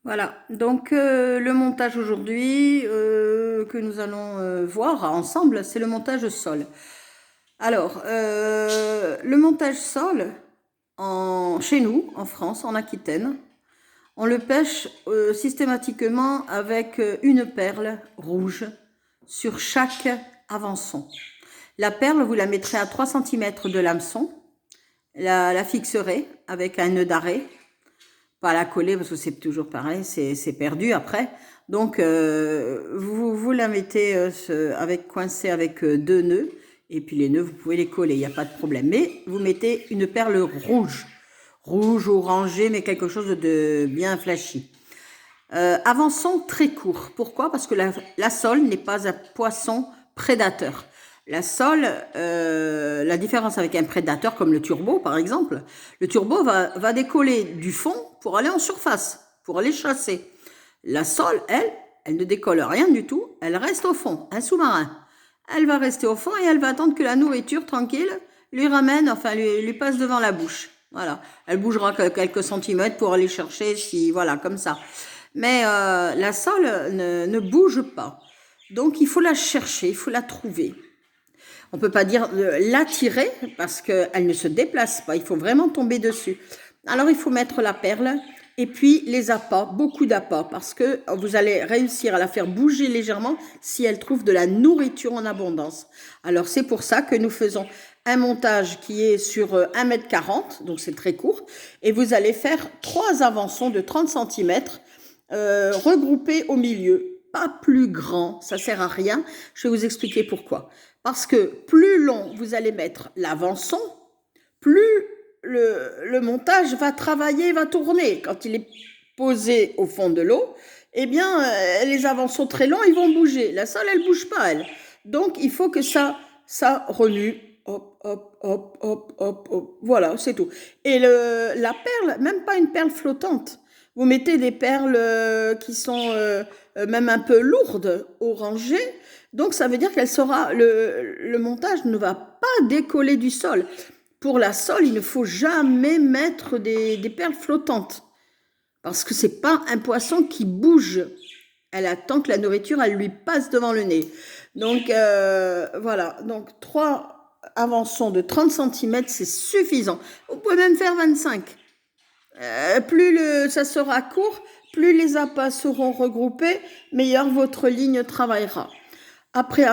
Voilà, donc le montage aujourd'hui que nous allons voir ensemble, c'est le montage sol. Alors, le montage sol, chez nous, en France, en Aquitaine, on le pêche systématiquement avec une perle rouge sur chaque avançon. La perle, vous la mettrez à 3 cm de l'hameçon, la fixerez avec un nœud d'arrêt, pas la coller parce que c'est toujours pareil, c'est perdu après. Donc vous la mettez coincée avec 2 nœuds, et puis les nœuds vous pouvez les coller, il n'y a pas de problème. Mais vous mettez une perle rouge, orangée, mais quelque chose de bien flashy. Avançon très court. Pourquoi? Parce que la sole n'est pas un poisson prédateur. La sole, la différence avec un prédateur comme le turbo par exemple, le turbo va décoller du fond pour aller en surface, pour aller chasser. La sole, elle ne décolle rien du tout, elle reste au fond, un sous-marin. Elle va rester au fond et elle va attendre que la nourriture tranquille lui ramène, enfin lui passe devant la bouche. Voilà, elle bougera quelques centimètres pour aller chercher, si voilà, comme ça. Mais la sole ne bouge pas. Donc il faut la chercher, il faut la trouver. On ne peut pas dire l'attirer parce qu'elle ne se déplace pas. Il faut vraiment tomber dessus. Alors il faut mettre la perle et puis les appâts, beaucoup d'appâts, parce que vous allez réussir à la faire bouger légèrement si elle trouve de la nourriture en abondance. Alors c'est pour ça que nous faisons un montage qui est sur 1,40 m, donc c'est très court, et vous allez faire 3 avançons de 30 cm regroupés au milieu. Pas plus grand, ça sert à rien. Je vais vous expliquer pourquoi. Parce que plus long vous allez mettre l'avançon, plus le montage va travailler, va tourner. Quand il est posé au fond de l'eau, eh bien, les avançons très longs, ils vont bouger. La sole, elle bouge pas, elle. Donc, il faut que ça remue. Hop, hop, hop, hop, hop, hop. Voilà, c'est tout. Et la perle, même pas une perle flottante. Vous mettez des perles qui sont même un peu lourdes, orangées. Donc, ça veut dire le montage ne va pas décoller du sol. Pour la sole, il ne faut jamais mettre des perles flottantes. Parce que c'est pas un poisson qui bouge. Elle attend que la nourriture, elle lui passe devant le nez. Donc, voilà. Donc, 3 avançons de 30 cm, c'est suffisant. Vous pouvez même faire 25. Plus ça sera court, plus les appâts seront regroupés, meilleur votre ligne travaillera. Après